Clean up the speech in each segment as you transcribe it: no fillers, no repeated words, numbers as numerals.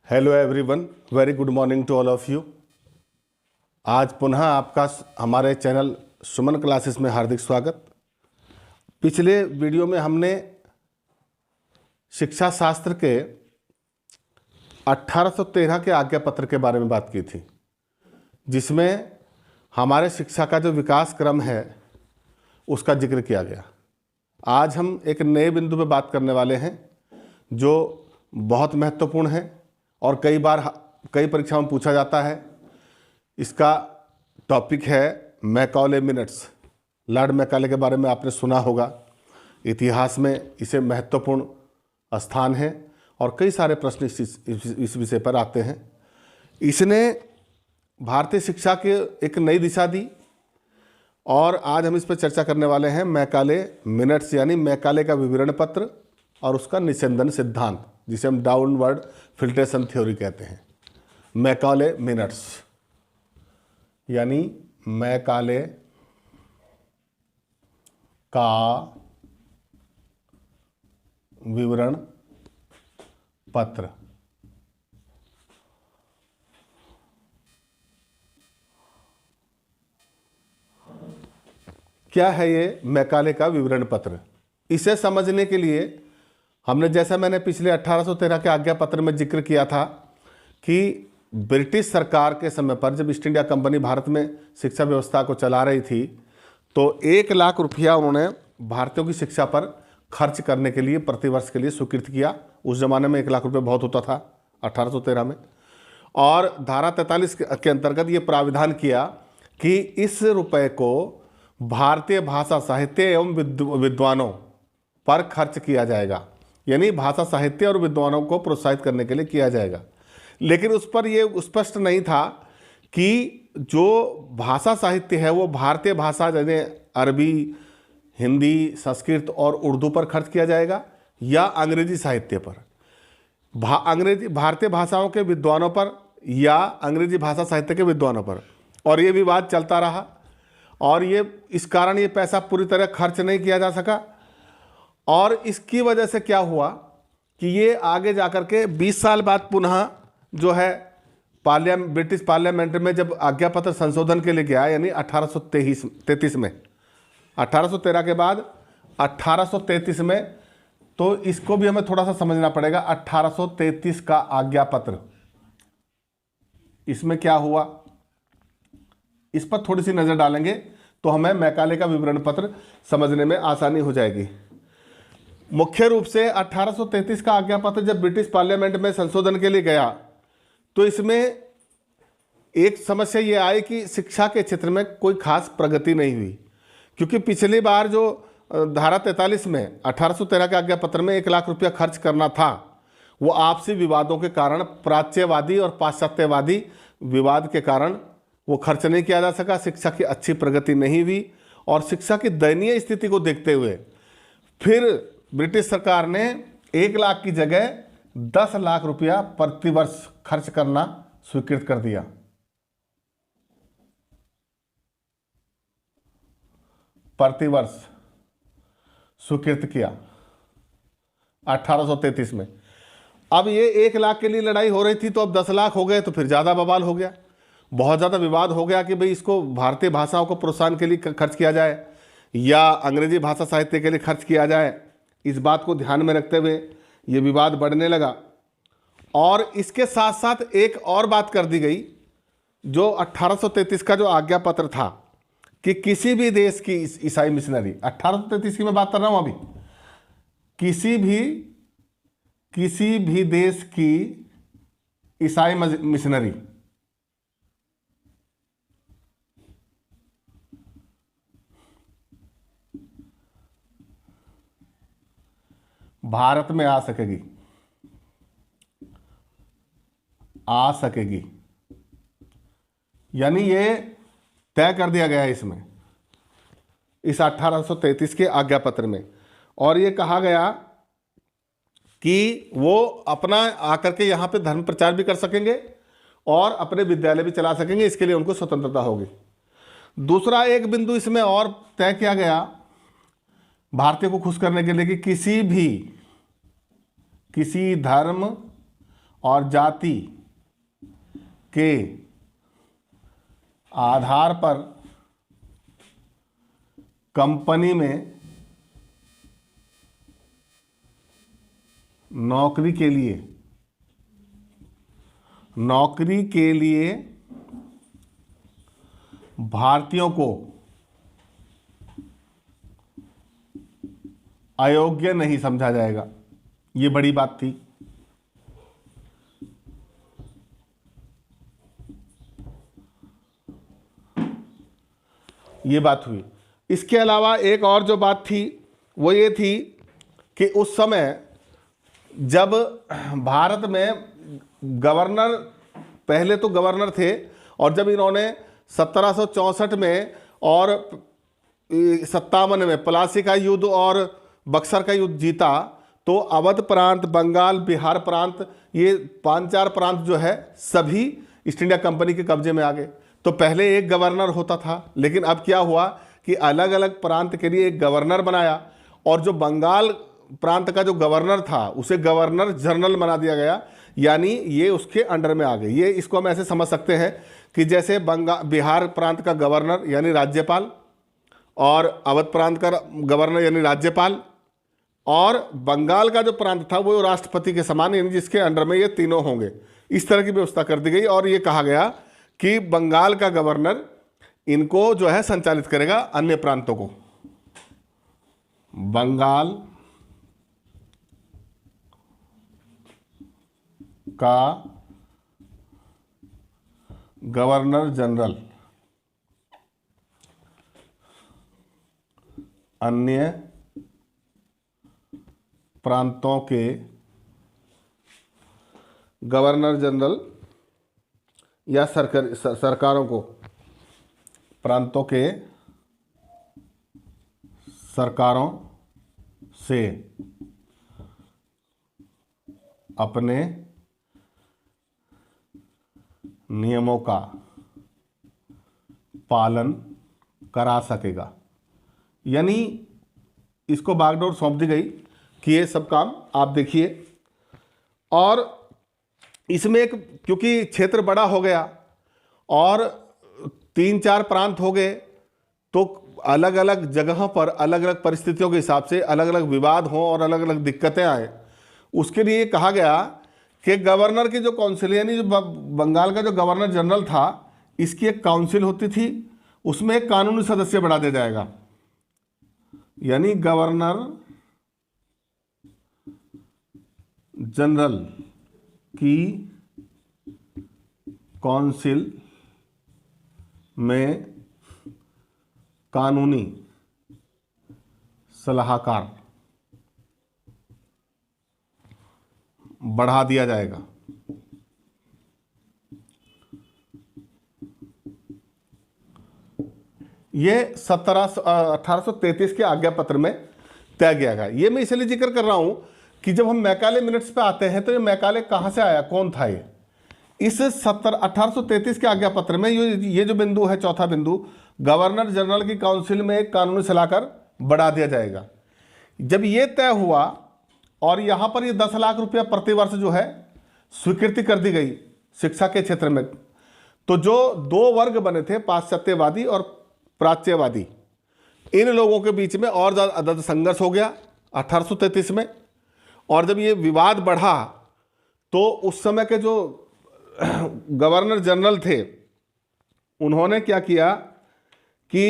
Hello everyone, very good morning to all of you. आज पुनः आपका हमारे चैनल सुमन क्लासेस में हार्दिक स्वागत। पिछले वीडियो में हमने शिक्षा शास्त्र के 1813 के आज्ञा पत्र के बारे में बात की थी, जिसमें हमारे शिक्षा का जो विकास क्रम है उसका जिक्र किया गया। आज हम एक नए बिंदु पे बात करने वाले हैं जो बहुत महत्वपूर्ण है और कई बार कई परीक्षाओं में पूछा जाता है। इसका टॉपिक है मैकॉले मिनट्स। लॉर्ड मैकॉले के बारे में आपने सुना होगा। इतिहास में इसे महत्वपूर्ण स्थान है और कई सारे प्रश्न इस विषय पर आते हैं। इसने भारतीय शिक्षा के एक नई दिशा दी और आज हम इस पर चर्चा करने वाले हैं मैकॉले मिनट्स, यानी मैकॉले का विवरण पत्र और उसका निस्यंदन सिद्धांत, जिसे हम डाउनवर्ड फिल्ट्रेशन थ्योरी कहते हैं। मैकॉले मिनट्स यानी मैकॉले का विवरण पत्र। क्या है ये मैकॉले का विवरण पत्र? इसे समझने के लिए हमने, जैसा मैंने पिछले 1813 के आज्ञा पत्र में जिक्र किया था कि ब्रिटिश सरकार के समय पर जब ईस्ट इंडिया कंपनी भारत में शिक्षा व्यवस्था को चला रही थी तो 1 लाख रुपया उन्होंने भारतीयों की शिक्षा पर खर्च करने के लिए प्रतिवर्ष के लिए स्वीकृत किया। उस ज़माने में 1 लाख रुपये बहुत होता था 1813 में। और धारा 43 के अंतर्गत ये प्राविधान किया कि इस रुपये को भारतीय भाषा साहित्य एवं विद्वानों पर खर्च किया जाएगा, यानी भाषा साहित्य और विद्वानों को प्रोत्साहित करने के लिए किया जाएगा। लेकिन उस पर यह स्पष्ट नहीं था कि जो भाषा साहित्य है वो भारतीय भाषा जैसे अरबी, हिंदी, संस्कृत और उर्दू पर खर्च किया जाएगा या अंग्रेजी साहित्य पर, भारतीय भाषाओं के विद्वानों पर या अंग्रेजी भाषा साहित्य के विद्वानों पर। और ये विवाद चलता रहा और इस कारण ये पैसा पूरी तरह खर्च नहीं किया जा सका। और इसकी वजह से क्या हुआ कि ये आगे जाकर के 20 साल बाद पुनः जो है ब्रिटिश पार्लियामेंट में जब आज्ञा पत्र संशोधन के लिए गया, यानी 1833 में, 1813 के बाद 1833 में, तो इसको भी हमें थोड़ा सा समझना पड़ेगा। 1833 का आज्ञा पत्र, इसमें क्या हुआ इस पर थोड़ी सी नज़र डालेंगे तो हमें मैकॉले का विवरण पत्र समझने में आसानी हो जाएगी। मुख्य रूप से 1833 का आज्ञा पत्र जब ब्रिटिश पार्लियामेंट में संशोधन के लिए गया तो इसमें एक समस्या ये आई कि शिक्षा के क्षेत्र में कोई खास प्रगति नहीं हुई, क्योंकि पिछली बार जो धारा 43 में 1813 के आज्ञा पत्र में 1 लाख रुपया खर्च करना था, वो आपसी विवादों के कारण, प्राच्यवादी और पाश्चात्यवादी विवाद के कारण वो खर्च नहीं किया जा सका। शिक्षा की अच्छी प्रगति नहीं हुई और शिक्षा की दयनीय स्थिति को देखते हुए फिर ब्रिटिश सरकार ने 1 लाख की जगह 10 लाख रुपया प्रतिवर्ष खर्च करना स्वीकृत कर दिया। प्रतिवर्ष स्वीकृत किया 1833 में। अब ये 1 लाख के लिए लड़ाई हो रही थी तो अब 10 लाख हो गए तो फिर ज़्यादा बवाल हो गया, बहुत ज़्यादा विवाद हो गया कि भाई इसको भारतीय भाषाओं को प्रोत्साहन के लिए खर्च किया जाए या अंग्रेजी भाषा साहित्य के लिए खर्च किया जाए। इस बात को ध्यान में रखते हुए ये विवाद बढ़ने लगा। और इसके साथ साथ एक और बात कर दी गई, जो 1833 का जो आज्ञा पत्र था कि किसी भी देश की ईसाई मिशनरी, 1833 की मैं बात कर रहा हूँ अभी, किसी भी देश की ईसाई मिशनरी भारत में आ सकेगी, यानी ये तय कर दिया गया है इसमें, इस 1833 के आज्ञा पत्र में। और ये कहा गया कि वो अपना आकर के यहाँ पे धर्म प्रचार भी कर सकेंगे और अपने विद्यालय भी चला सकेंगे, इसके लिए उनको स्वतंत्रता होगी। दूसरा एक बिंदु इसमें और तय किया गया भारतीय को खुश करने के लिए कि किसी धर्म और जाति के आधार पर कंपनी में नौकरी के लिए भारतीयों को अयोग्य नहीं समझा जाएगा। ये बड़ी बात थी। ये बात हुई। इसके अलावा एक और जो बात थी वो ये थी कि उस समय जब भारत में गवर्नर, पहले तो गवर्नर थे, और जब इन्होंने 1764 में और 57 में प्लासी का युद्ध और बक्सर का युद्ध जीता, तो अवध प्रांत, बंगाल, बिहार प्रांत, ये 5-4 प्रांत जो है सभी ईस्ट इंडिया कंपनी के कब्जे में आ गए। तो पहले एक गवर्नर होता था, लेकिन अब क्या हुआ कि अलग अलग प्रांत के लिए एक गवर्नर बनाया, और जो बंगाल प्रांत का जो गवर्नर था उसे गवर्नर जनरल बना दिया गया, यानी ये उसके अंडर में आ गए। ये इसको हम ऐसे समझ सकते हैं कि जैसे बिहार प्रांत का गवर्नर यानी राज्यपाल, और अवध प्रांत का गवर्नर यानी राज्यपाल, और बंगाल का जो प्रांत था वो राष्ट्रपति के समान, यानी जिसके अंडर में ये तीनों होंगे। इस तरह की व्यवस्था कर दी गई, और ये कहा गया कि बंगाल का गवर्नर इनको जो है संचालित करेगा अन्य प्रांतों को। बंगाल का गवर्नर जनरल अन्य प्रांतों के गवर्नर जनरल या सरकारों को, प्रांतों के सरकारों से अपने नियमों का पालन करा सकेगा। यानी इसको बागडोर सौंप दी गई कि ये सब काम आप देखिए। और इसमें एक, क्योंकि क्षेत्र बड़ा हो गया और 3-4 प्रांत हो गए, तो अलग अलग जगहों पर अलग अलग परिस्थितियों के हिसाब से अलग अलग विवाद हों और अलग अलग दिक्कतें आए, उसके लिए कहा गया कि गवर्नर की जो काउंसिल, यानी जो बंगाल का जो गवर्नर जनरल था, इसकी एक काउंसिल होती थी, उसमें एक कानूनी सदस्य बढ़ा दिया जाएगा। यानी गवर्नर जनरल की काउंसिल में कानूनी सलाहकार बढ़ा दिया जाएगा। ये 1833 के आज्ञा पत्र में तय किया गया। ये मैं इसलिए जिक्र कर रहा हूं कि जब हम मैकाले मिनट्स पे आते हैं तो ये मैकाले कहां से आया, कौन था ये। इस 1833 के आज्ञा पत्र में ये जो बिंदु है, चौथा बिंदु, गवर्नर जनरल की काउंसिल में एक कानूनी सलाहकार बढ़ा दिया जाएगा, जब ये तय हुआ और यहां पर ये 10 लाख रुपया प्रतिवर्ष जो है स्वीकृति कर दी गई शिक्षा के क्षेत्र में, तो जो 2 वर्ग बने थे, पाश्चात्यवादी और प्राच्यवादी, इन लोगों के बीच में और ज़्यादा संघर्ष हो गया 1833 में। और जब ये विवाद बढ़ा तो उस समय के जो गवर्नर जनरल थे उन्होंने क्या किया कि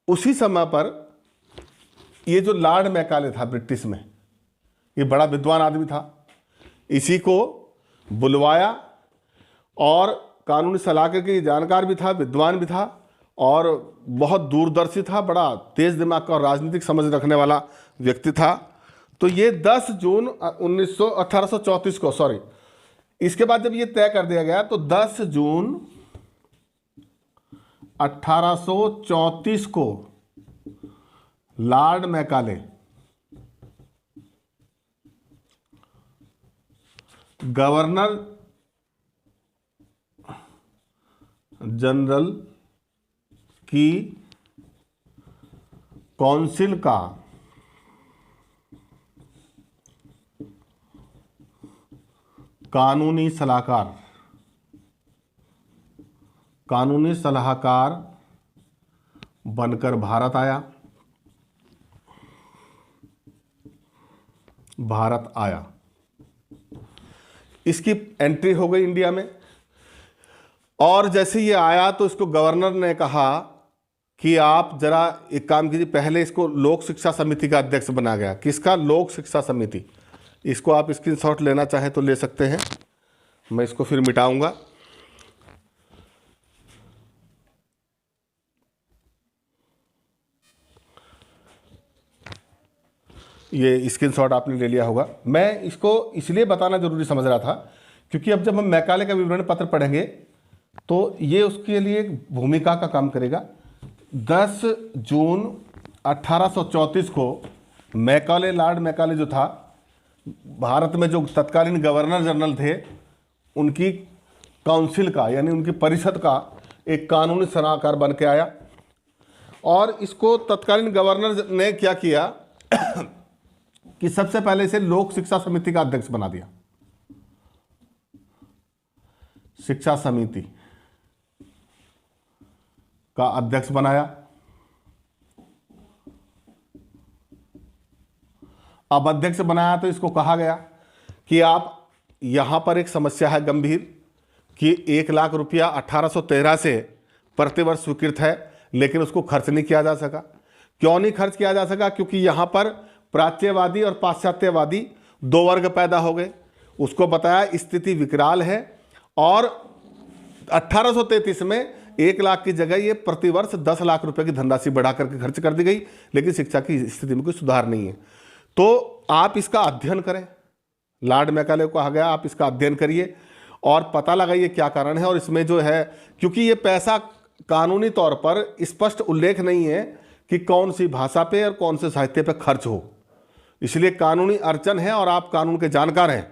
उसी समय पर ये जो लॉर्ड मैकाले था ब्रिटिश में, ये बड़ा विद्वान आदमी था, इसी को बुलवाया और कानूनी सलाहकार की जानकार भी था, विद्वान भी था और बहुत दूरदर्शी था, बड़ा तेज दिमाग का और राजनीतिक समझ रखने वाला व्यक्ति था। तो ये 10 जून 1834 को, सॉरी, इसके बाद जब ये तय कर दिया गया तो 10 जून 1834 को लॉर्ड मैकाले गवर्नर जनरल की काउंसिल का कानूनी सलाहकार, कानूनी सलाहकार बनकर भारत आया, भारत आया। इसकी एंट्री हो गई इंडिया में, और जैसे ये आया तो इसको गवर्नर ने कहा कि आप जरा एक काम कीजिए, पहले इसको लोक शिक्षा समिति का अध्यक्ष बना गया। किसका? लोक शिक्षा समिति। इसको आप स्क्रीनशॉट लेना चाहें तो ले सकते हैं, मैं इसको फिर मिटाऊंगा। ये स्क्रीनशॉट आपने ले लिया होगा। मैं इसको इसलिए बताना जरूरी समझ रहा था क्योंकि अब जब हम मैकाले का विवरण पत्र पढ़ेंगे तो ये उसके लिए एक भूमिका का काम करेगा। 10 जून 1834 को मैकाले, लॉर्ड मैकाले जो था, भारत में जो तत्कालीन गवर्नर जनरल थे, उनकी काउंसिल का यानी उनकी परिषद का एक कानूनी सलाहकार बन के आया। और इसको तत्कालीन गवर्नर ने क्या किया कि सबसे पहले इसे लोक शिक्षा समिति का अध्यक्ष बना दिया। शिक्षा समिति का अध्यक्ष बनाया। अब अध्यक्ष बनाया तो इसको कहा गया कि आप यहां पर एक समस्या है गंभीर कि 1 लाख रुपया 1813 से प्रतिवर्ष स्वीकृत है, लेकिन उसको खर्च नहीं किया जा सका। क्यों नहीं खर्च किया जा सका? क्योंकि यहां पर प्राच्यवादी और पाश्चात्यवादी 2 वर्ग पैदा हो गए। उसको बताया स्थिति विकराल है, और 1833 में 1 लाख की जगह ये प्रतिवर्ष 10 लाख रुपए की धनराशि बढ़ा करके खर्च कर दी गई, लेकिन शिक्षा की स्थिति में कोई सुधार नहीं है। तो आप इसका अध्ययन करें, लॉर्ड मैकाले को कहा गया आप इसका अध्ययन करिए और पता लगाइए क्या कारण है। और इसमें जो है, क्योंकि ये पैसा कानूनी तौर पर स्पष्ट उल्लेख नहीं है कि कौन सी भाषा पे और कौन से साहित्य पे खर्च हो, इसलिए कानूनी अड़चन है और आप कानून के जानकार हैं,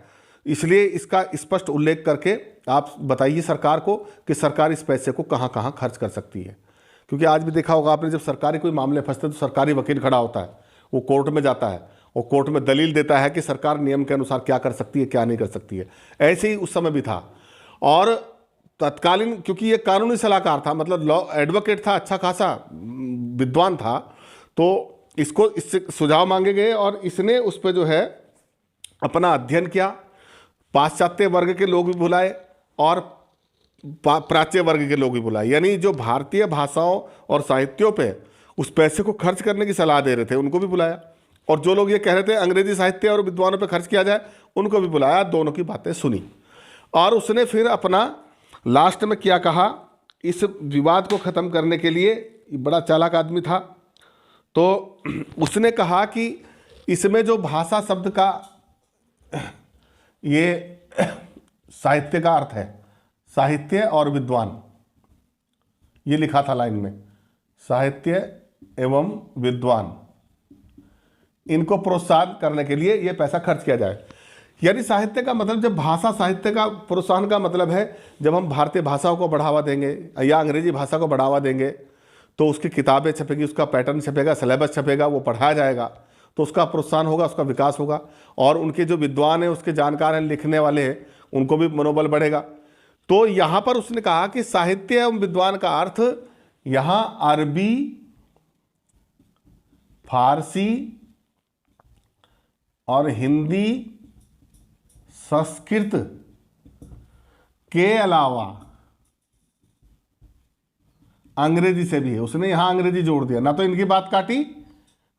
इसलिए इसका स्पष्ट उल्लेख करके आप बताइए सरकार को कि सरकार इस पैसे को कहाँ कहाँ खर्च कर सकती है। क्योंकि आज भी देखा होगा आपने, जब सरकारी कोई मामले फंसते तो सरकारी वकील खड़ा होता है, वो कोर्ट में जाता है और कोर्ट में दलील देता है कि सरकार नियम के अनुसार क्या कर सकती है, क्या नहीं कर सकती है। ऐसे ही उस समय भी था। और तत्कालीन, क्योंकि ये कानूनी सलाहकार था, मतलब लॉ एडवोकेट था, अच्छा खासा विद्वान था, तो इसको इससे सुझाव मांगे गए और इसने उस पर जो है अपना अध्ययन किया। पाश्चात्य वर्ग के लोग भी बुलाए और प्राच्य वर्ग के लोग भी बुलाए, यानी जो भारतीय भाषाओं और साहित्यों पे उस पैसे को खर्च करने की सलाह दे रहे थे उनको भी बुलाया, और जो लोग ये कह रहे थे अंग्रेजी साहित्य और विद्वानों पे खर्च किया जाए उनको भी बुलाया। दोनों की बातें सुनी और उसने फिर अपना लास्ट में क्या कहा, इस विवाद को ख़त्म करने के लिए, बड़ा चालाक आदमी था, तो उसने कहा कि इसमें जो भाषा शब्द का ये साहित्य का अर्थ है, साहित्य और विद्वान, ये लिखा था लाइन में, साहित्य एवं विद्वान, इनको प्रोत्साहन करने के लिए ये पैसा खर्च किया जाए। यानी साहित्य का मतलब, जब भाषा साहित्य का प्रोत्साहन का मतलब है जब हम भारतीय भाषाओं को बढ़ावा देंगे या अंग्रेजी भाषा को बढ़ावा देंगे तो उसकी किताबें छपेगी, उसका पैटर्न छपेगा, सिलेबस छपेगा, वो पढ़ाया जाएगा, तो उसका प्रोत्साहन होगा, उसका विकास होगा, और उनके जो विद्वान हैं, उसके जानकार हैं, लिखने वाले हैं, उनको भी मनोबल बढ़ेगा। तो यहाँ पर उसने कहा कि साहित्य एवं विद्वान का अर्थ यहाँ अरबी, फारसी और हिंदी, संस्कृत के अलावा अंग्रेजी से भी है। उसने यहां अंग्रेजी जोड़ दिया, ना तो इनकी बात काटी,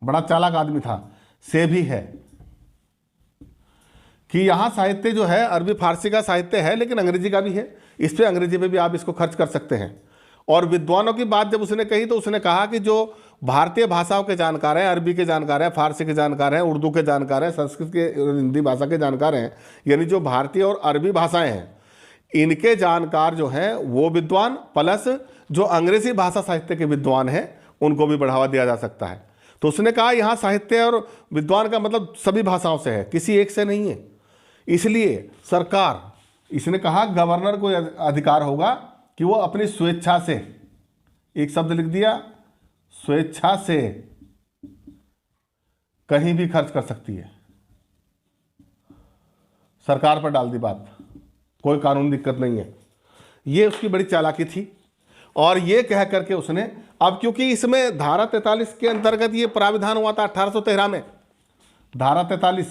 बड़ा चालाक आदमी था, से भी है कि यहां साहित्य जो है अरबी फारसी का साहित्य है, लेकिन अंग्रेजी का भी है, इस पे अंग्रेजी पे भी आप इसको खर्च कर सकते हैं। और विद्वानों की बात जब उसने कही तो उसने कहा कि जो भारतीय भाषाओं के जानकार हैं, अरबी के जानकार हैं, फारसी के जानकार हैं, उर्दू के जानकार हैं, संस्कृत के, हिंदी भाषा के जानकार हैं, यानी जो भारतीय और अरबी भाषाएं हैं इनके जानकार जो हैं वो विद्वान, प्लस जो अंग्रेजी भाषा साहित्य के विद्वान हैं उनको भी बढ़ावा दिया जा सकता है। तो उसने कहा यहाँ साहित्य और विद्वान का मतलब सभी भाषाओं से है, किसी एक से नहीं है। इसलिए सरकार, इसने कहा गवर्नर को अधिकार होगा कि वो अपनी स्वेच्छा से, एक शब्द लिख दिया, स्वेच्छा से कहीं भी खर्च कर सकती है। सरकार पर डाल दी बात। कोई कानूनी दिक्कत नहीं है। ये उसकी बड़ी चालाकी थी। और ये कह करके उसने, अब क्योंकि इसमें धारा 43 के अंतर्गत ये प्राविधान हुआ था 1813 में, धारा 43,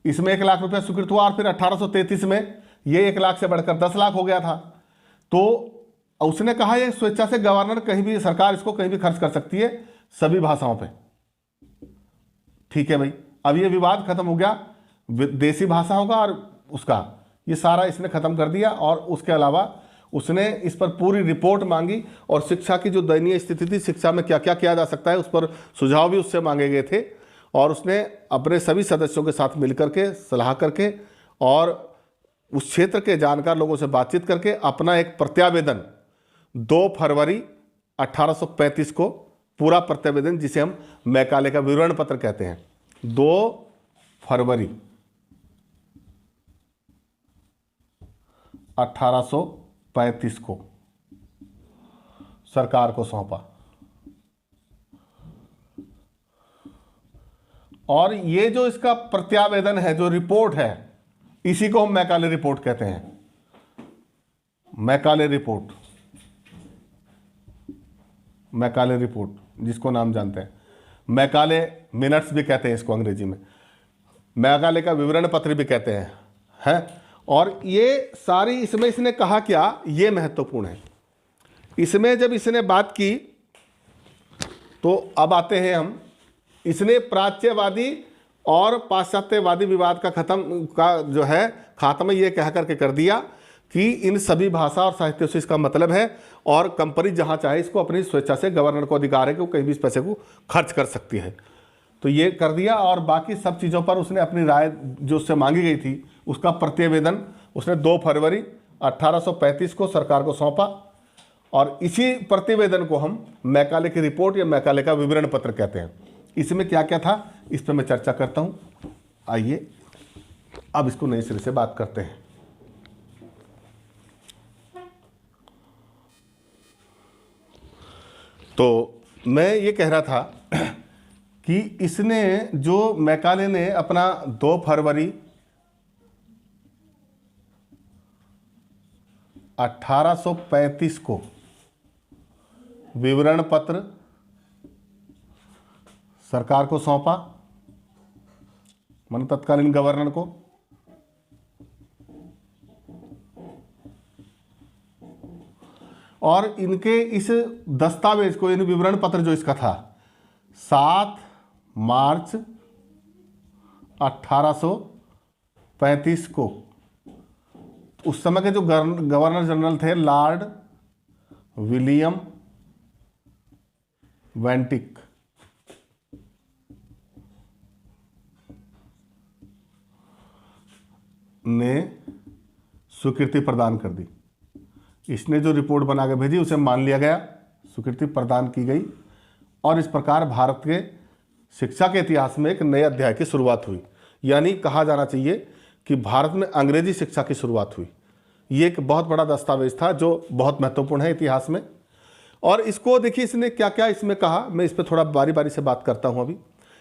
इसमें 1 लाख रुपया स्वीकृत हुआ, और फिर 1833 में ये 1 लाख से बढ़कर 10 लाख हो गया था। तो उसने कहा ये स्वेच्छा से गवर्नर कहीं भी, सरकार इसको कहीं भी खर्च कर सकती है सभी भाषाओं पे। ठीक है भाई, अब ये विवाद खत्म हो गया, देसी भाषा होगा और उसका, ये सारा इसने खत्म कर दिया। और उसके अलावा उसने इस पर पूरी रिपोर्ट मांगी, और शिक्षा की जो दयनीय स्थिति थी, शिक्षा में क्या क्या किया जा सकता है, उस पर सुझाव भी उससे मांगे गए थे। और उसने अपने सभी सदस्यों के साथ मिलकर के, सलाह करके और उस क्षेत्र के जानकार लोगों से बातचीत करके अपना एक प्रत्यावेदन 2 फरवरी 1835 को, पूरा प्रत्यावेदन जिसे हम मैकाले का विवरण पत्र कहते हैं, 2 फरवरी 1835 को सरकार को सौंपा। और ये जो इसका प्रत्यावेदन है, जो रिपोर्ट है, इसी को हम मैकाले रिपोर्ट कहते हैं। मैकाले रिपोर्ट, मैकाले रिपोर्ट जिसको नाम जानते हैं, मैकाले मिनट्स भी कहते हैं इसको अंग्रेजी में, मैकाले का विवरण पत्र भी कहते हैं, है। और ये सारी, इसमें इसने कहा क्या, ये महत्वपूर्ण है। इसमें जब इसने बात की, तो अब आते हैं हम, इसने प्राच्यवादी और पाश्चात्यवादी विवाद का जो है खात्मा ये कह करके कर दिया कि इन सभी भाषा और साहित्यों से इसका मतलब है, और कंपनी जहाँ चाहे इसको अपनी स्वेच्छा से, गवर्नर को अधिकार है कि वो कहीं भी इस पैसे को खर्च कर सकती है। तो ये कर दिया। और बाकी सब चीज़ों पर उसने अपनी राय जो उससे मांगी गई थी, उसका प्रतिवेदन उसने 2 फरवरी 1835 को सरकार को सौंपा। और इसी प्रतिवेदन को हम मैकाले की रिपोर्ट या मैकाले का विवरण पत्र कहते हैं। इसमें क्या क्या था, इस पर मैं चर्चा करता हूँ। आइए अब इसको नए सिरे से बात करते हैं। तो मैं ये कह रहा था कि इसने, जो मैकाले ने अपना 2 फरवरी 1835 को विवरण पत्र सरकार को सौंपा, मानो तत्कालीन गवर्नर को, और इनके इस दस्तावेज को, इन विवरण पत्र जो इसका था, 7 मार्च 1835 को उस समय के जो गवर्नर जनरल थे लॉर्ड विलियम वेंटिक ने स्वीकृति प्रदान कर दी। इसने जो रिपोर्ट बना के भेजी उसे मान लिया गया, स्वीकृति प्रदान की गई, और इस प्रकार भारत के शिक्षा के इतिहास में एक नए अध्याय की शुरुआत हुई। यानी कहा जाना चाहिए कि भारत में अंग्रेजी शिक्षा की शुरुआत हुई। ये एक बहुत बड़ा दस्तावेज था जो बहुत महत्वपूर्ण है इतिहास में। और इसको देखिए इसने क्या क्या इसमें कहा, मैं इस पर थोड़ा बारी बारी से बात करता हूँ। अभी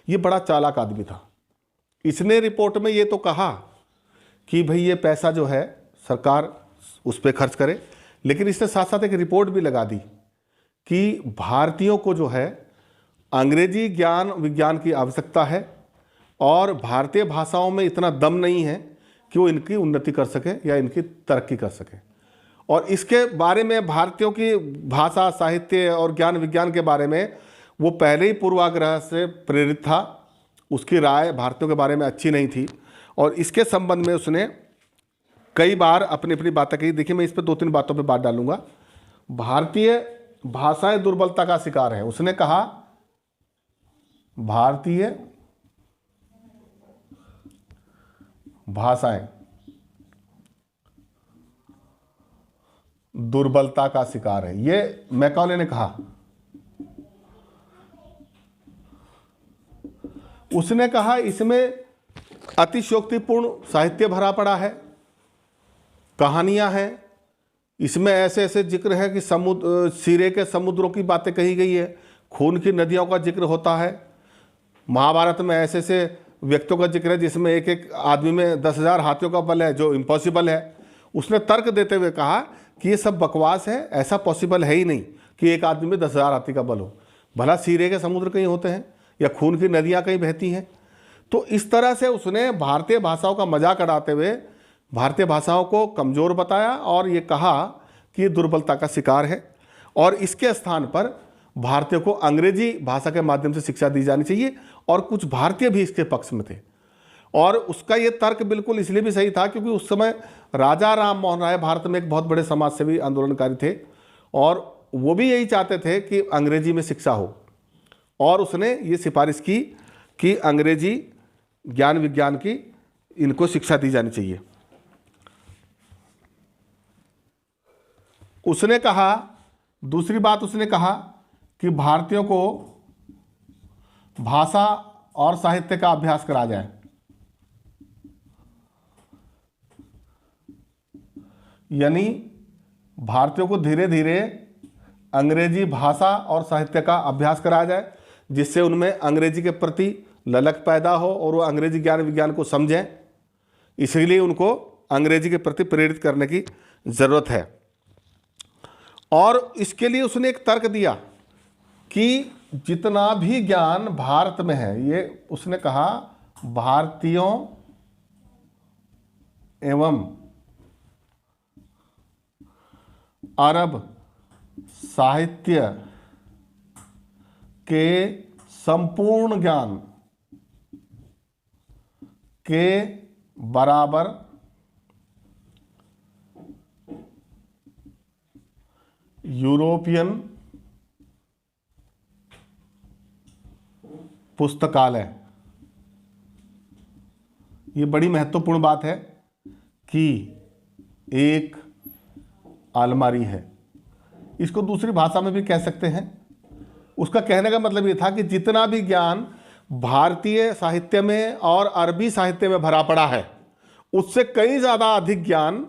ये बड़ा चालाक आदमी था। इसने रिपोर्ट में ये तो कहा कि भाई ये पैसा जो है सरकार उस पर खर्च करे, लेकिन इसने साथ साथ एक रिपोर्ट भी लगा दी कि भारतीयों को जो है अंग्रेजी ज्ञान विज्ञान की आवश्यकता है, और भारतीय भाषाओं में इतना दम नहीं है कि वो इनकी उन्नति कर सके या इनकी तरक्की कर सके। और इसके बारे में, भारतीयों की भाषा साहित्य और ज्ञान विज्ञान के बारे में वो पहले ही पूर्वाग्रह से प्रेरित था। उसकी राय भारतीयों के बारे में अच्छी नहीं थी, और इसके संबंध में उसने कई बार अपनी अपनी बातें कही। देखिए मैं इस पर 2-3 बातों पे बात डालूंगा। भारतीय भाषाएं दुर्बलता का शिकार है। उसने कहा भारतीय भाषाएं दुर्बलता का शिकार है, ये मैकाले ने कहा। उसने कहा इसमें अतिशयोक्तिपूर्ण साहित्य भरा पड़ा है, कहानियां हैं, इसमें ऐसे ऐसे जिक्र है कि समुद्र, सिरे के समुद्रों की बातें कही गई है, खून की नदियों का जिक्र होता है, महाभारत में ऐसे ऐसे व्यक्तियों का जिक्र है जिसमें एक एक आदमी में 10,000 हाथियों का बल है, जो इम्पॉसिबल है। उसने तर्क देते हुए कहा कि ये सब बकवास है, ऐसा पॉसिबल है ही नहीं कि एक आदमी में 10,000 हाथी का बल हो। भला सीरे के समुद्र कहीं होते हैं या खून की नदियाँ कहीं बहती हैं? तो इस तरह से उसने भारतीय भाषाओं का मजाक उड़ाते हुए भारतीय भाषाओं को कमज़ोर बताया और ये कहा कि ये दुर्बलता का शिकार है और इसके स्थान पर भारतीयों को अंग्रेजी भाषा के माध्यम से शिक्षा दी जानी चाहिए। और कुछ भारतीय भी इसके पक्ष में थे और उसका ये तर्क बिल्कुल इसलिए भी सही था क्योंकि उस समय राजा राम मोहन राय भारत में एक बहुत बड़े समाजसेवी आंदोलनकारी थे और वो भी यही चाहते थे कि अंग्रेजी में शिक्षा हो। और उसने ये सिफारिश की कि अंग्रेजी ज्ञान विज्ञान की इनको शिक्षा दी जानी चाहिए। उसने कहा, दूसरी बात उसने कहा कि भारतीयों को भाषा और साहित्य का अभ्यास कराया जाए। यानी भारतीयों को धीरे धीरे अंग्रेजी भाषा और साहित्य का अभ्यास कराया जाए जिससे उनमें अंग्रेजी के प्रति ललक पैदा हो और वो अंग्रेजी ज्ञान विज्ञान को समझें। इसीलिए उनको अंग्रेजी के प्रति प्रेरित करने की ज़रूरत है। और इसके लिए उसने एक तर्क दिया कि जितना भी ज्ञान भारत में है, ये उसने कहा भारतीयों एवं अरब साहित्य के संपूर्ण ज्ञान के बराबर यूरोपियन पुस्तकालय। ये बड़ी महत्वपूर्ण बात है कि एक अलमारी है। इसको दूसरी भाषा में भी कह सकते हैं। उसका कहने का मतलब ये था कि जितना भी ज्ञान भारतीय साहित्य में और अरबी साहित्य में भरा पड़ा है उससे कई ज़्यादा अधिक ज्ञान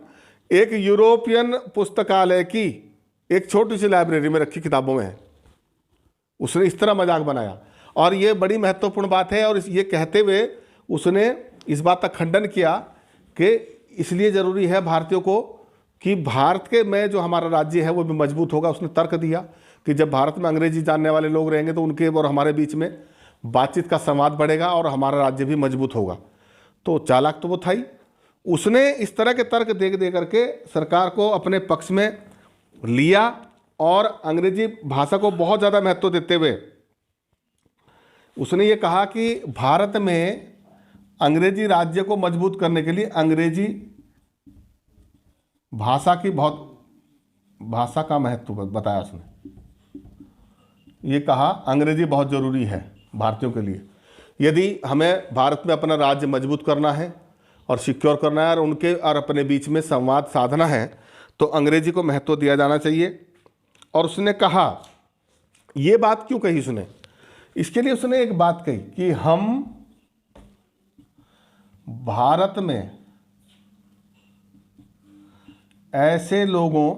एक यूरोपियन पुस्तकालय की एक छोटी सी लाइब्रेरी में रखी किताबों में है। उसने इस तरह मजाक बनाया और ये बड़ी महत्वपूर्ण बात है। और ये कहते हुए उसने इस बात का खंडन किया कि इसलिए ज़रूरी है भारतीयों को कि भारत के में जो हमारा राज्य है वो भी मजबूत होगा। उसने तर्क दिया कि जब भारत में अंग्रेजी जानने वाले लोग रहेंगे तो उनके और हमारे बीच में बातचीत का संवाद बढ़ेगा और हमारा राज्य भी मजबूत होगा। तो चालाक तो वो था ही। उसने इस तरह के तर्क दे करके सरकार को अपने पक्ष में लिया और अंग्रेजी भाषा को बहुत ज़्यादा महत्व देते हुए उसने ये कहा कि भारत में अंग्रेजी राज्य को मजबूत करने के लिए अंग्रेजी भाषा का महत्व बताया उसने। ये कहा अंग्रेजी बहुत ज़रूरी है भारतीयों के लिए। यदि हमें भारत में अपना राज्य मजबूत करना है और सिक्योर करना है और उनके और अपने बीच में संवाद साधना है तो अंग्रेजी को महत्व दिया जाना चाहिए। और उसने कहा, ये बात क्यों कही उसने? इसके लिए उसने एक बात कही कि हम भारत में ऐसे लोगों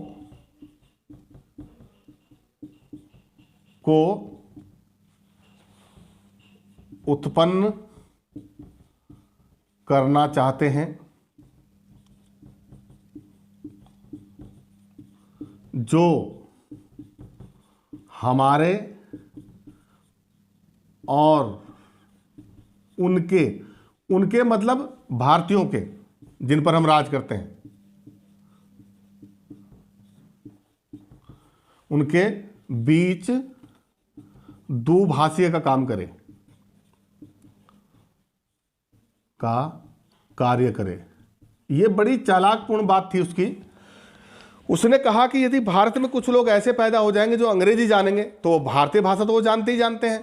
को उत्पन्न करना चाहते हैं जो हमारे और उनके मतलब भारतीयों के जिन पर हम राज करते हैं उनके बीच दुभाषीय का काम करे, का कार्य करे। ये बड़ी चालाकपूर्ण बात थी उसकी। उसने कहा कि यदि भारत में कुछ लोग ऐसे पैदा हो जाएंगे जो अंग्रेजी जानेंगे तो वो भारतीय भाषा तो वो जानते ही जानते हैं,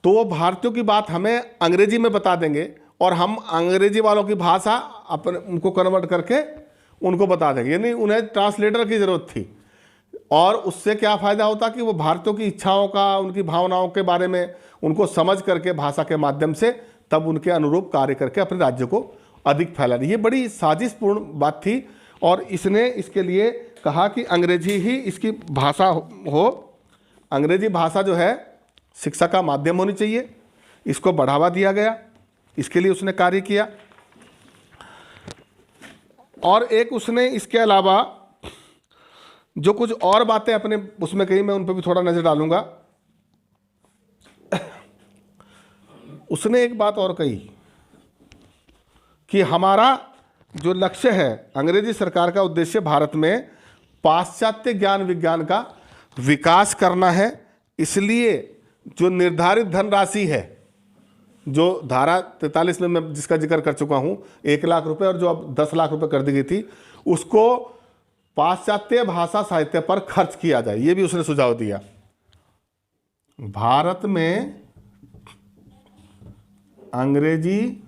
तो वो भारतीयों की बात हमें अंग्रेजी में बता देंगे और हम अंग्रेजी वालों की भाषा अपने उनको कन्वर्ट करके उनको बता देंगे। यानी उन्हें ट्रांसलेटर की ज़रूरत थी। और उससे क्या फ़ायदा होता कि वो भारतीयों की इच्छाओं का, उनकी भावनाओं के बारे में उनको समझ करके भाषा के माध्यम से तब उनके अनुरूप कार्य करके अपने राज्य को अधिक फैलाने। ये बड़ी साजिशपूर्ण बात थी। और इसने इसके लिए कहा कि अंग्रेजी ही इसकी भाषा हो। अंग्रेजी भाषा जो है शिक्षा का माध्यम होनी चाहिए। इसको बढ़ावा दिया गया इसके लिए उसने कार्य किया। और एक उसने इसके अलावा जो कुछ और बातें अपने उसमें कही, मैं उन पर भी थोड़ा नज़र डालूंगा। उसने एक बात और कही कि हमारा जो लक्ष्य है, अंग्रेजी सरकार का उद्देश्य भारत में पाश्चात्य ज्ञान विज्ञान का विकास करना है। इसलिए जो निर्धारित धनराशि है, जो धारा 43 में मैं जिसका जिक्र कर चुका हूं, 1 लाख रुपए और जो अब 10 लाख रुपए कर दी गई थी, उसको पाश्चात्य भाषा साहित्य पर खर्च किया जाए। ये भी उसने सुझाव दिया। भारत में अंग्रेजी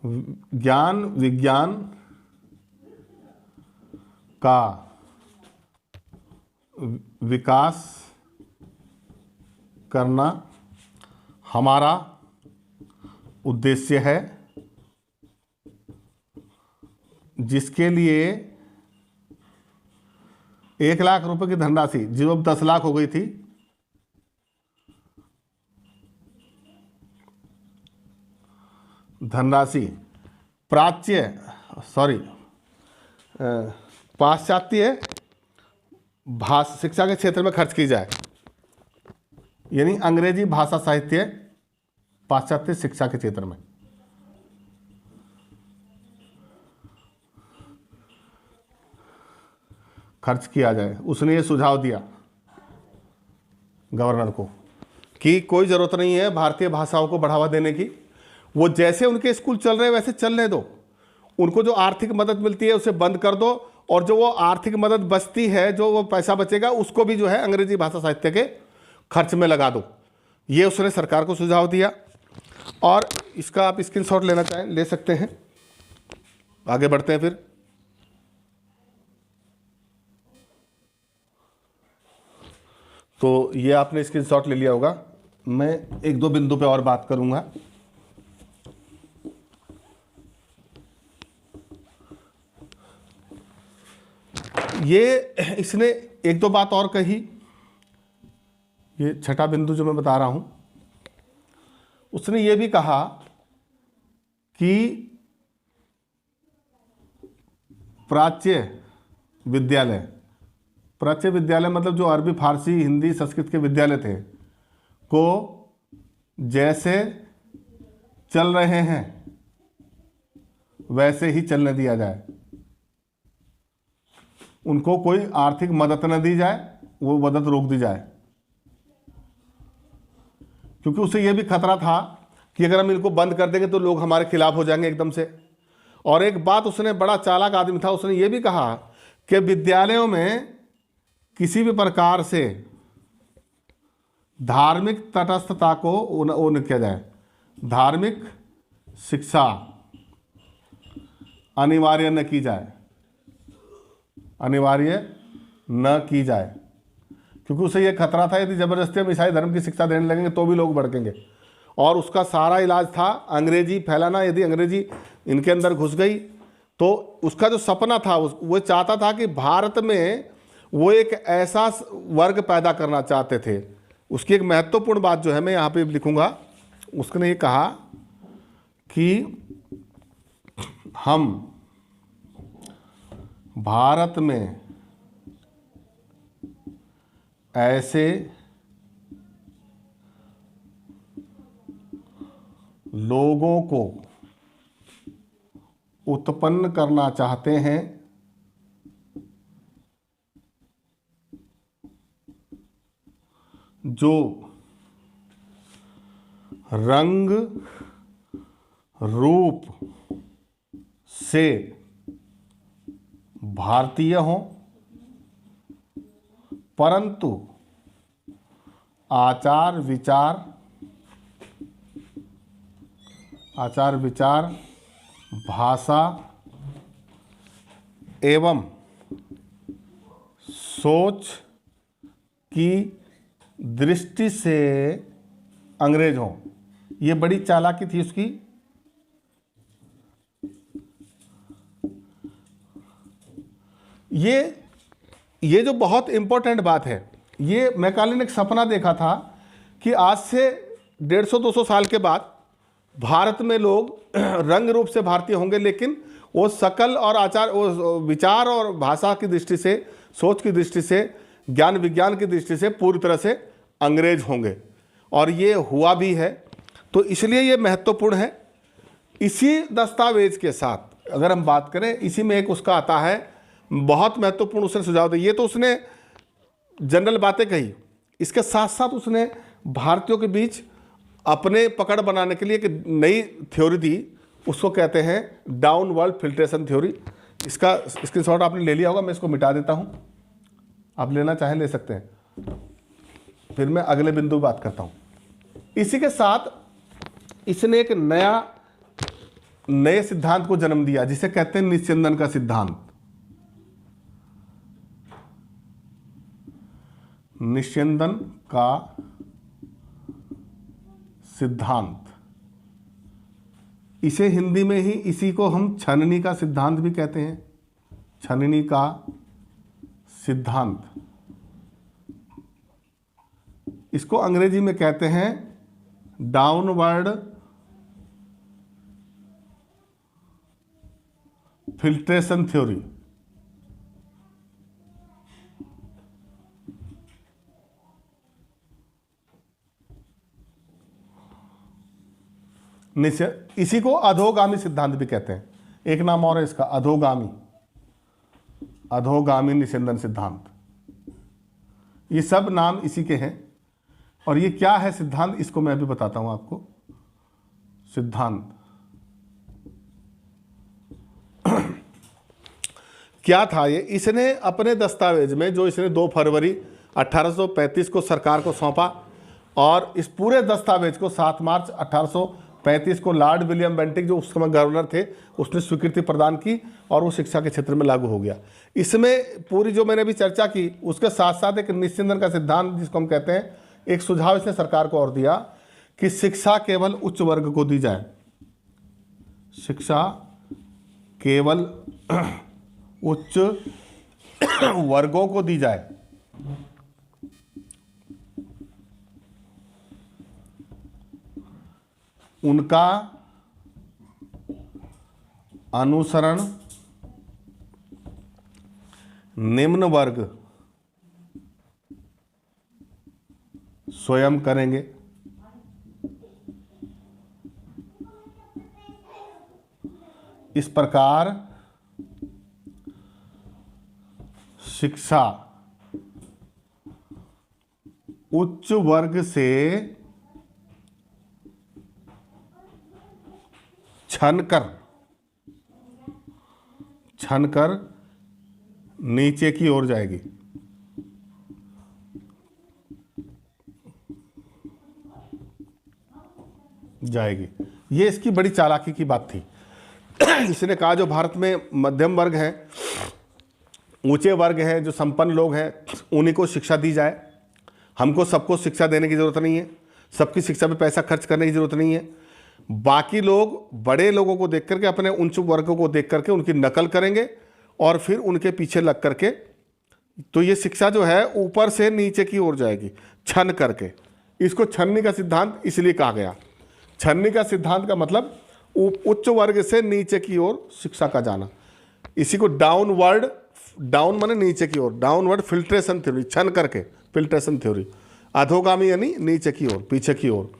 ज्ञान विज्ञान का विकास करना हमारा उद्देश्य है, जिसके लिए 1 लाख रुपए की धनराशि जो अब 10 लाख हो गई थी, धनराशि पाश्चात्य भाषा शिक्षा के क्षेत्र में खर्च की जाए, यानी अंग्रेजी भाषा साहित्य पाश्चात्य शिक्षा के क्षेत्र में। खर्च किया जाए। उसने ये सुझाव दिया गवर्नर को कि कोई ज़रूरत नहीं है भारतीय भाषाओं को बढ़ावा देने की, वो जैसे उनके स्कूल चल रहे हैं वैसे चलने दो, उनको जो आर्थिक मदद मिलती है उसे बंद कर दो, और जो वो आर्थिक मदद बचती है, जो वो पैसा बचेगा, उसको भी जो है अंग्रेजी भाषा साहित्य के खर्च में लगा दो। ये उसने सरकार को सुझाव दिया। और इसका आप स्क्रीनशॉट लेना चाहें ले सकते हैं। आगे बढ़ते हैं फिर। तो ये आपने स्क्रीनशॉट ले लिया होगा। मैं 1-2 बिंदु पे और बात करूंगा। ये इसने 1-2 बात और कही। ये छठा बिंदु जो मैं बता रहा हूं, उसने ये भी कहा कि प्राच्य विद्यालय मतलब जो अरबी, फारसी, हिंदी, संस्कृत के विद्यालय थे, को जैसे चल रहे हैं वैसे ही चलने दिया जाए। उनको कोई आर्थिक मदद न दी जाए, वो मदद रोक दी जाए, क्योंकि उसे यह भी खतरा था कि अगर हम इनको बंद कर देंगे तो लोग हमारे खिलाफ हो जाएंगे एकदम से। और एक बात उसने, बड़ा चालाक आदमी था, उसने ये भी कहा कि विद्यालयों में किसी भी प्रकार से धार्मिक तटस्थता को वो न किया जाए, धार्मिक शिक्षा अनिवार्य न की जाए, क्योंकि उसे यह खतरा था यदि ज़बरदस्ती हम ईसाई धर्म की शिक्षा देने लगेंगे तो भी लोग भड़केंगे। और उसका सारा इलाज था अंग्रेजी फैलाना। यदि अंग्रेजी इनके अंदर घुस गई तो उसका जो सपना था, वो चाहता था कि भारत में वो एक ऐसा वर्ग पैदा करना चाहते थे। उसकी एक महत्वपूर्ण बात जो है मैं यहाँ पे लिखूँगा, उसने ये कहा कि हम भारत में ऐसे लोगों को उत्पन्न करना चाहते हैं जो रंग रूप से भारतीय हों, परंतु आचार विचार भाषा एवं सोच की दृष्टि से अंग्रेज हों। ये बड़ी चालाकी थी उसकी। ये जो बहुत इंपॉर्टेंट बात है, ये मैकाले ने एक सपना देखा था कि आज से 150-200 साल के बाद भारत में लोग रंग रूप से भारतीय होंगे, लेकिन वो शकल और आचार, वो विचार और भाषा की दृष्टि से, सोच की दृष्टि से, ज्ञान विज्ञान की दृष्टि से पूरी तरह से अंग्रेज होंगे। और ये हुआ भी है। तो इसलिए ये महत्वपूर्ण है। इसी दस्तावेज के साथ अगर हम बात करें, इसी में एक उसका आता है बहुत महत्वपूर्ण, उसने सुझाव दिया। ये तो उसने जनरल बातें कही, इसके साथ साथ उसने भारतीयों के बीच अपने पकड़ बनाने के लिए एक नई थ्योरी दी, उसको कहते हैं डाउनवर्ड फिल्ट्रेशन थ्योरी। इसका स्क्रीनशॉट आपने ले लिया होगा, मैं इसको मिटा देता हूँ, आप लेना चाहें ले सकते हैं, फिर मैं अगले बिंदु बात करता हूँ। इसी के साथ इसने एक नए सिद्धांत को जन्म दिया जिसे कहते हैं निस्यंदन का सिद्धांत। निस्यंदन का सिद्धांत, इसे हिंदी में ही इसी को हम छननी का सिद्धांत भी कहते हैं। छननी का सिद्धांत, इसको अंग्रेजी में कहते हैं डाउनवर्ड फिल्ट्रेशन थ्योरी। इसी को अधोगामी सिद्धांत भी कहते हैं। एक नाम और है इसका, अधोगामी निस्यंदन सिद्धांत। ये सब नाम इसी के हैं। और ये क्या है सिद्धांत, इसको मैं भी बताता हूं आपको। सिद्धांत क्या था ये, इसने अपने दस्तावेज में, जो इसने 2 फरवरी 1835 को सरकार को सौंपा, और इस पूरे दस्तावेज को 7 मार्च 1835 को लॉर्ड विलियम बेंटिक, जो उस समय गवर्नर थे, उसने स्वीकृति प्रदान की और वो शिक्षा के क्षेत्र में लागू हो गया। इसमें पूरी जो मैंने अभी चर्चा की, उसके साथ साथ एक निस्यंदन का सिद्धांत जिसको हम कहते हैं, एक सुझाव इसने सरकार को और दिया कि शिक्षा केवल उच्च वर्ग को दी जाए। शिक्षा केवल उच्च वर्गों को दी जाए। उनका अनुसरण निम्न वर्ग स्वयं करेंगे। इस प्रकार शिक्षा उच्च वर्ग से छनकर नीचे की ओर जाएगी। ये इसकी बड़ी चालाकी की बात थी। इसने कहा जो भारत में मध्यम वर्ग है, ऊंचे वर्ग हैं, जो संपन्न लोग हैं, उन्हीं को शिक्षा दी जाए। हमको सबको शिक्षा देने की ज़रूरत नहीं है, सबकी शिक्षा पे पैसा खर्च करने की ज़रूरत नहीं है। बाकी लोग बड़े लोगों को देख करके, अपने उच्च वर्गों को देख करके उनकी नकल करेंगे और फिर उनके पीछे लग करके, तो ये शिक्षा जो है ऊपर से नीचे की ओर जाएगी, छन करके। इसको छन्नी का सिद्धांत इसलिए कहा गया। छन्नी का सिद्धांत का मतलब उच्च वर्ग से नीचे की ओर शिक्षा का जाना। इसी को डाउन माने नीचे की ओर, डाउनवर्ड फिल्ट्रेशन थ्योरी, छन करके फिल्ट्रेशन थ्योरी। अधोगामी यानी नीचे की ओर, पीछे की ओर।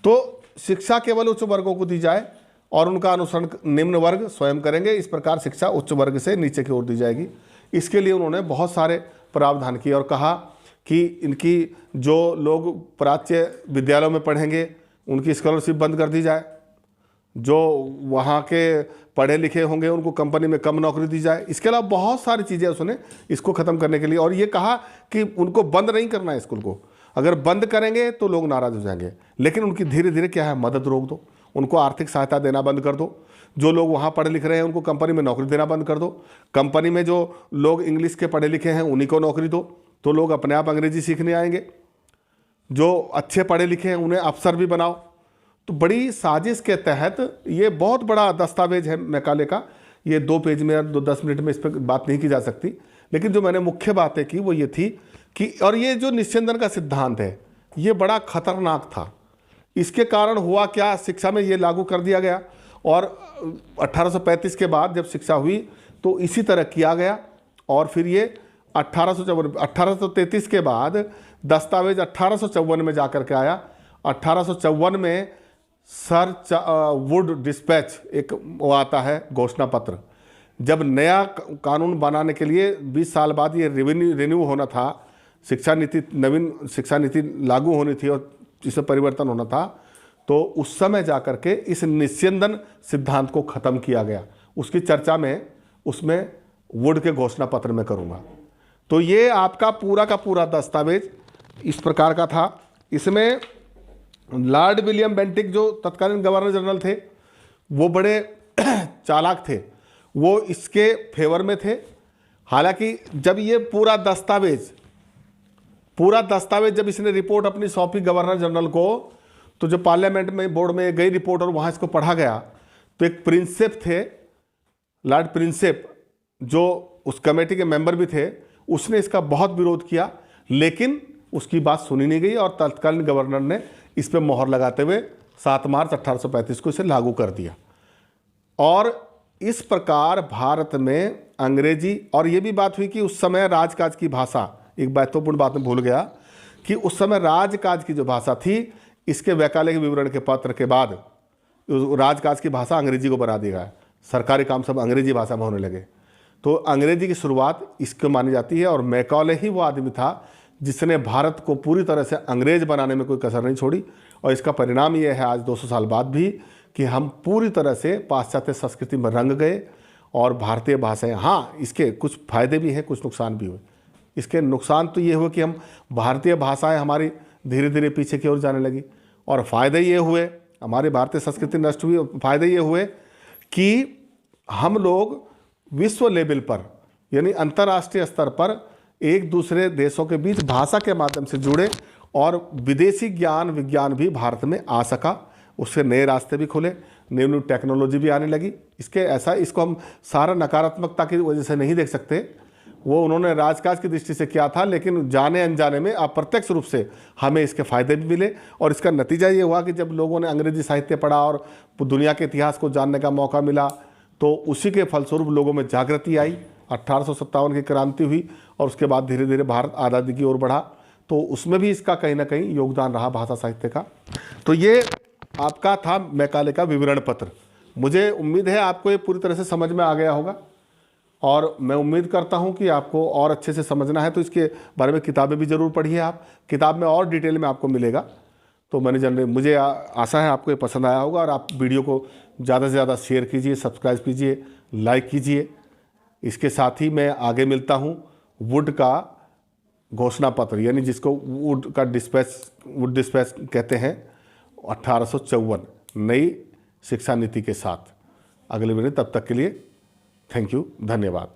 तो शिक्षा केवल उच्च वर्गों को दी जाए और उनका अनुसरण निम्न वर्ग स्वयं करेंगे। इस प्रकार शिक्षा उच्च वर्ग से नीचे की ओर दी जाएगी। इसके लिए उन्होंने बहुत सारे प्रावधान किए और कहा कि इनकी जो लोग प्राच्य विद्यालयों में पढ़ेंगे उनकी स्कॉलरशिप बंद कर दी जाए, जो वहाँ के पढ़े लिखे होंगे उनको कंपनी में कम नौकरी दी जाए। इसके अलावा बहुत सारी चीज़ें उसने इसको ख़त्म करने के लिए, और ये कहा कि उनको बंद नहीं करना है स्कूल को, अगर बंद करेंगे तो लोग नाराज़ हो जाएंगे, लेकिन उनकी धीरे धीरे क्या है, मदद रोक दो, उनको आर्थिक सहायता देना बंद कर दो। जो लोग वहाँ पढ़े लिख रहे हैं उनको कंपनी में नौकरी देना बंद कर दो। कंपनी में जो लोग इंग्लिश के पढ़े लिखे हैं उन्हीं को नौकरी दो, तो लोग अपने आप अंग्रेजी सीखने आएंगे। जो अच्छे पढ़े लिखे हैं उन्हें अफसर भी बनाओ। तो बड़ी साजिश के तहत ये बहुत बड़ा दस्तावेज है मैकाले का। ये 2 पेज में 10 मिनट में इस पर बात नहीं की जा सकती, लेकिन जो मैंने मुख्य बातें की वो ये थी कि, और ये जो निस्यंदन का सिद्धांत है, ये बड़ा खतरनाक था। इसके कारण हुआ क्या, शिक्षा में ये लागू कर दिया गया और 1835 के बाद जब शिक्षा हुई तो इसी तरह किया गया। और फिर ये 1833 के बाद दस्तावेज 1854 में जाकर के आया। 1854 में सर वुड डिस्पैच एक वो आता है घोषणा पत्र। जब नया कानून बनाने के लिए 20 साल बाद ये रिन्यू होना था, शिक्षा नीति, नवीन शिक्षा नीति लागू होनी थी और इसमें परिवर्तन होना था, तो उस समय जाकर के इस निस्यंदन सिद्धांत को ख़त्म किया गया। उसकी चर्चा में उसमें वुड के घोषणा पत्र में करूँगा। तो ये आपका पूरा का पूरा दस्तावेज इस प्रकार का था। इसमें लॉर्ड विलियम बेंटिक जो तत्कालीन गवर्नर जनरल थे वो बड़े चालाक थे, वो इसके फेवर में थे। हालांकि जब ये पूरा दस्तावेज जब इसने रिपोर्ट अपनी सौंपी गवर्नर जनरल को, तो जो पार्लियामेंट में बोर्ड में गई रिपोर्ट और वहाँ इसको पढ़ा गया, तो एक प्रिंसेप थे, लॉर्ड प्रिंसेप, जो उस कमेटी के मेंबर भी थे, उसने इसका बहुत विरोध किया, लेकिन उसकी बात सुनी नहीं गई और तत्कालीन गवर्नर ने इस पर मोहर लगाते हुए 7 मार्च 1835 को इसे लागू कर दिया। और इस प्रकार भारत में अंग्रेजी, और ये भी बात हुई कि उस समय राजकाज की भाषा, एक महत्वपूर्ण बात में भूल गया कि उस समय राजकाज की जो भाषा थी, इसके वैकालिक विवरण के पत्र के बाद राजकाज की भाषा अंग्रेजी को बना दिया गया। सरकारी काम सब अंग्रेजी भाषा में होने लगे। तो अंग्रेजी की शुरुआत इसको मानी जाती है और मैकॉले ही वो आदमी था जिसने भारत को पूरी तरह से अंग्रेज बनाने में कोई कसर नहीं छोड़ी। और इसका परिणाम ये है आज 200 साल बाद भी कि हम पूरी तरह से पाश्चात्य संस्कृति में रंग गए और भारतीय भाषाएं, हाँ इसके कुछ फायदे भी हैं, कुछ नुकसान भी हुए। इसके नुकसान तो ये हुए कि हम भारतीय भाषाएं हमारी धीरे धीरे पीछे की ओर जाने लगी, और फ़ायदे ये हुए हमारी भारतीय संस्कृति नष्ट हुई। फ़ायदे ये हुए कि हम लोग विश्व लेवल पर यानी अंतर्राष्ट्रीय स्तर पर एक दूसरे देशों के बीच भाषा के माध्यम से जुड़े और विदेशी ज्ञान विज्ञान भी भारत में आ सका। उससे नए रास्ते भी खुले, न्यू टेक्नोलॉजी भी आने लगी। इसको हम सारा नकारात्मकता की वजह से नहीं देख सकते, वो उन्होंने राजकाज की दृष्टि से किया था, लेकिन जाने अनजाने में अप्रत्यक्ष रूप से हमें इसके फायदे भी मिले। और इसका नतीजा ये हुआ कि जब लोगों ने अंग्रेजी साहित्य पढ़ा और दुनिया के इतिहास को जानने का मौका मिला, तो उसी के फलस्वरूप लोगों में जागृति आई। 1857 की क्रांति हुई और उसके बाद धीरे धीरे भारत आज़ादी की ओर बढ़ा। तो उसमें भी इसका कहीं ना कहीं योगदान रहा भाषा साहित्य का। तो ये आपका था मैकाले का विवरण पत्र। मुझे उम्मीद है आपको ये पूरी तरह से समझ में आ गया होगा, और मैं उम्मीद करता हूँ कि आपको और अच्छे से समझना है तो इसके बारे में किताबें भी ज़रूर पढ़िए। आप किताब में और डिटेल में आपको मिलेगा। तो मुझे आशा है आपको ये पसंद आया होगा, और आप वीडियो को ज़्यादा से ज़्यादा शेयर कीजिए, सब्सक्राइब कीजिए, लाइक कीजिए। इसके साथ ही मैं आगे मिलता हूँ वुड का घोषणा पत्र, यानी जिसको वुड डिस्पैच कहते हैं, 1854 नई शिक्षा नीति के साथ अगले वीडियो। तब तक के लिए थैंक यू, धन्यवाद।